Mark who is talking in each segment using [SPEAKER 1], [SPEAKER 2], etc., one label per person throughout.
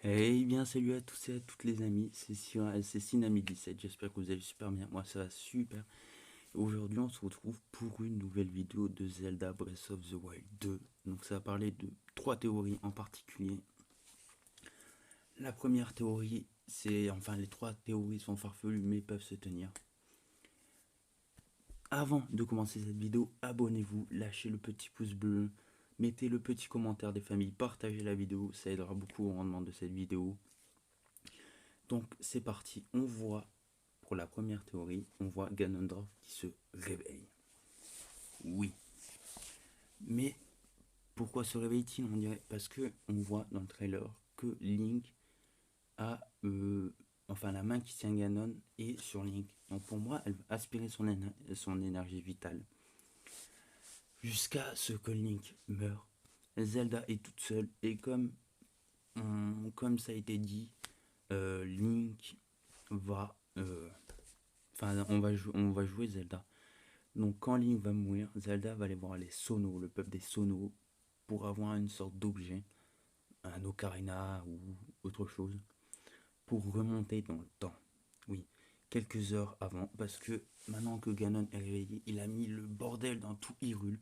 [SPEAKER 1] Eh bien, salut à tous et à toutes les amis, c'est Sinami17, j'espère que vous allez super bien, moi ça va super. Aujourd'hui on se retrouve pour une nouvelle vidéo de Zelda Breath of the Wild 2. Donc ça va parler de trois théories en particulier. La première théorie, les trois théories sont farfelues mais peuvent se tenir. Avant de commencer cette vidéo, abonnez-vous, lâchez le petit pouce bleu, mettez le petit commentaire des familles, partagez la vidéo, ça aidera beaucoup au rendement de cette vidéo. Donc c'est parti, on voit, pour la première théorie, on voit Ganondorf qui se réveille. Oui. Mais pourquoi se réveille-t-il? On dirait parce que on voit dans le trailer que Link a la main qui tient Ganon est sur Link. Donc pour moi, elle va aspirer son énergie vitale. Jusqu'à ce que Link meure. Zelda est toute seule et comme ça a été dit, Link va on va jouer Zelda. Donc quand Link va mourir, Zelda va aller voir les Sonos, le peuple des Sonos, pour avoir une sorte d'objet, un ocarina ou autre chose, pour remonter dans le temps. Oui, quelques heures avant, parce que maintenant que Ganon est réveillé, il a mis le bordel dans tout Hyrule.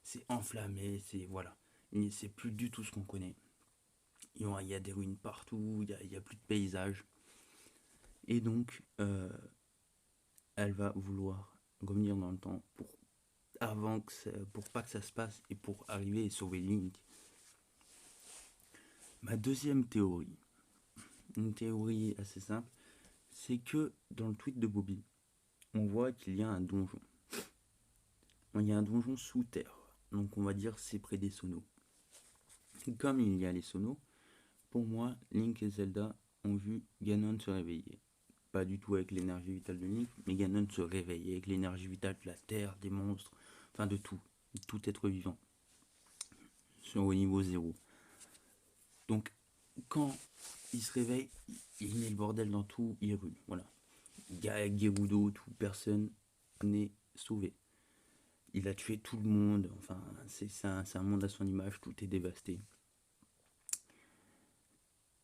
[SPEAKER 1] C'est enflammé, c'est voilà. C'est plus du tout ce qu'on connaît. Il y a des ruines partout, il y a plus de paysage. Et donc, elle va vouloir revenir dans le temps pour pas que ça se passe et pour arriver et sauver Link. Ma deuxième théorie, une théorie assez simple, c'est que dans le tweet de Bobby, on voit qu'il y a un donjon. Il y a un donjon sous terre, donc on va dire c'est près des Sonos. Comme il y a les Sonos, pour moi, Link et Zelda ont vu Ganon se réveiller. Pas du tout avec l'énergie vitale de Link, mais Ganon se réveiller avec l'énergie vitale de la terre, des monstres, enfin de tout être vivant, sur au niveau zéro. Donc quand il se réveille, il met le bordel dans tout Hyrule. Voilà. Gerudo, tout, personne n'est sauvé. Il a tué tout le monde. Enfin, c'est un monde à son image, tout est dévasté.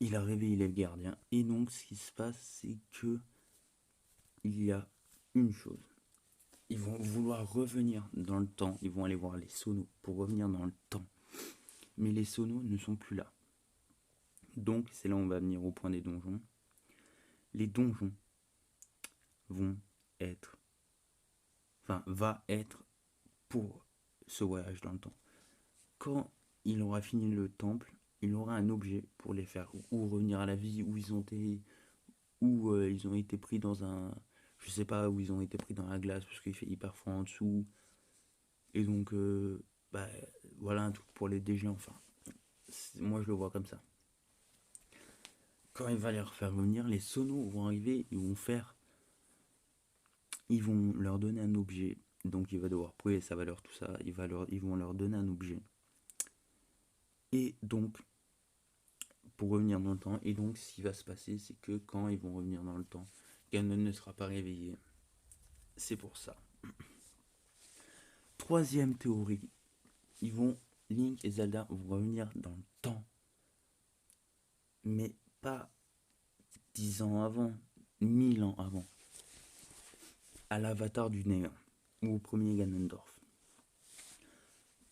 [SPEAKER 1] Il a réveillé les gardiens. Et donc, ce qui se passe, c'est que il y a une chose. Ils vont vouloir revenir dans le temps. Ils vont aller voir les Sonos pour revenir dans le temps. Mais les Sonos ne sont plus là. Donc, c'est là où on va venir au point des donjons. Les donjons vont être, va être pour ce voyage dans le temps. Quand il aura fini le temple, il aura un objet pour les faire ou revenir à la vie où ils ont été, ils ont été pris dans un, je sais pas, où ils ont été pris dans la glace parce qu'il fait hyper froid en dessous. Et donc, bah, voilà un truc pour les dégels. Enfin, moi je le vois comme ça. Quand il va les refaire revenir, les sonos vont arriver, ils vont leur donner un objet. Donc il va devoir prouver sa valeur, tout ça. Ils vont leur donner un objet. Et donc, pour revenir dans le temps. Et donc, ce qui va se passer, c'est que quand ils vont revenir dans le temps, Ganon ne sera pas réveillé. C'est pour ça. Troisième théorie, Link et Zelda vont revenir dans le temps. Mais pas 10 ans avant, 1000 ans avant. À l'avatar du néant, ou au premier Ganondorf.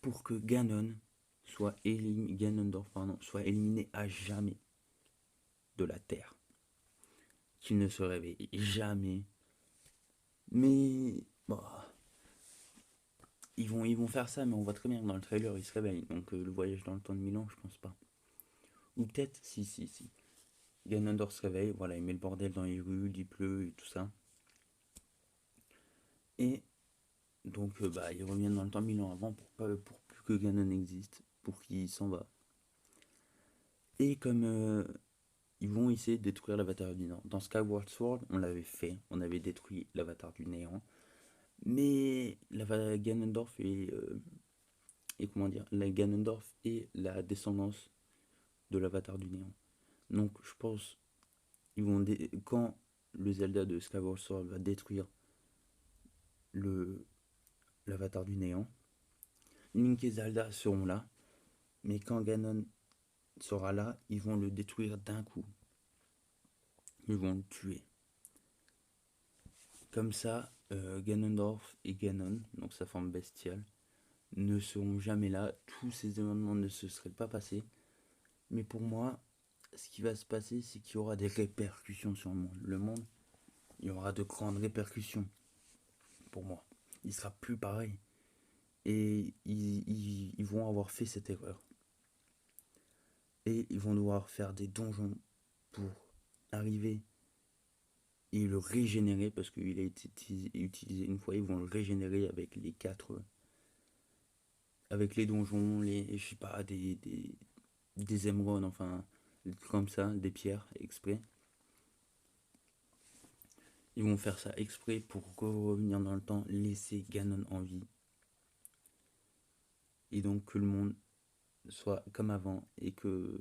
[SPEAKER 1] Pour que Ganondorf soit éliminé à jamais de la Terre. Qu'il ne se réveille jamais. Mais bon, ils vont faire ça, mais on voit très bien que dans le trailer, il se réveille. Donc le voyage dans le temps de Milan, je pense pas. Ou peut-être, si. Ganondorf se réveille, voilà, il met le bordel dans les rues, il pleut et tout ça. Et donc, ils reviennent dans le temps 1000 ans avant pour plus que Ganon existe, pour qu'il s'en va. Et comme ils vont essayer de détruire l'avatar du néant. Dans Skyward Sword, on l'avait fait, on avait détruit l'avatar du néant. Mais Ganondorf et comment dire, la Ganondorf est la descendance de l'avatar du néant. Donc je pense quand le Zelda de Skyward Sword va détruire le l'avatar du néant, Link et Zelda seront là, mais quand Ganon sera là, ils vont le détruire d'un coup. Ils vont le tuer. Comme ça, Ganondorf et Ganon, donc sa forme bestiale, ne seront jamais là. Tous ces événements ne se seraient pas passés. Mais pour moi, ce qui va se passer, c'est qu'il y aura des répercussions sur le monde. Le monde, il y aura de grandes répercussions. Pour moi, il sera plus pareil. Et ils vont avoir fait cette erreur. Et ils vont devoir faire des donjons pour arriver et le régénérer parce qu'il a été utilisé une fois. Ils vont le régénérer avec les quatre, avec les donjons, les, je sais pas, des émeraudes, enfin, des trucs comme ça, des pierres exprès. Ils vont faire ça exprès pour revenir dans le temps, laisser Ganon en vie. Et donc que le monde soit comme avant et que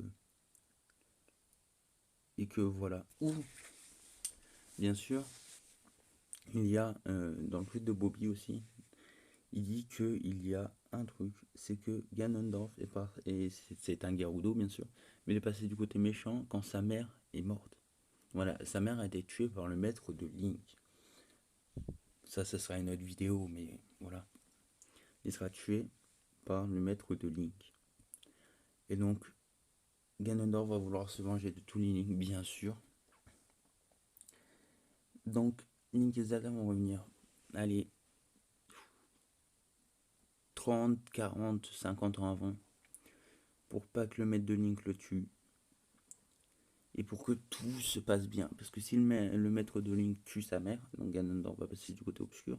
[SPEAKER 1] voilà. Ou bien sûr, il y a dans le truc de Bobby aussi, il dit qu'il y a un truc, c'est que Ganondorf et c'est un Gerudo bien sûr, mais il est passé du côté méchant quand sa mère est morte. Voilà, sa mère a été tuée par le maître de Link. Ça sera une autre vidéo, mais voilà. Il sera tué par le maître de Link. Et donc, Ganondorf va vouloir se venger de tous les Link, bien sûr. Donc, Link et Zelda vont revenir. Allez, 30, 40, 50 ans avant. Pour pas que le maître de Link le tue. Et pour que tout se passe bien. Parce que si le maître de Link tue sa mère, donc Ganondorf va passer du côté obscur,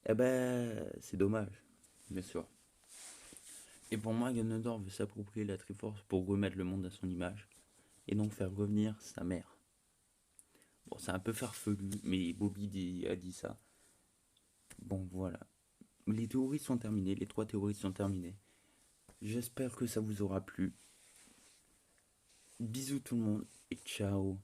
[SPEAKER 1] eh ben, c'est dommage, bien sûr. Et pour moi, Ganondorf veut s'approprier la Triforce pour remettre le monde à son image. Et donc faire revenir sa mère. Bon, c'est un peu farfelu, mais Bobby a dit ça. Bon, voilà. Les théories sont terminées, les 3 théories sont terminées. J'espère que ça vous aura plu. Bisous tout le monde et ciao.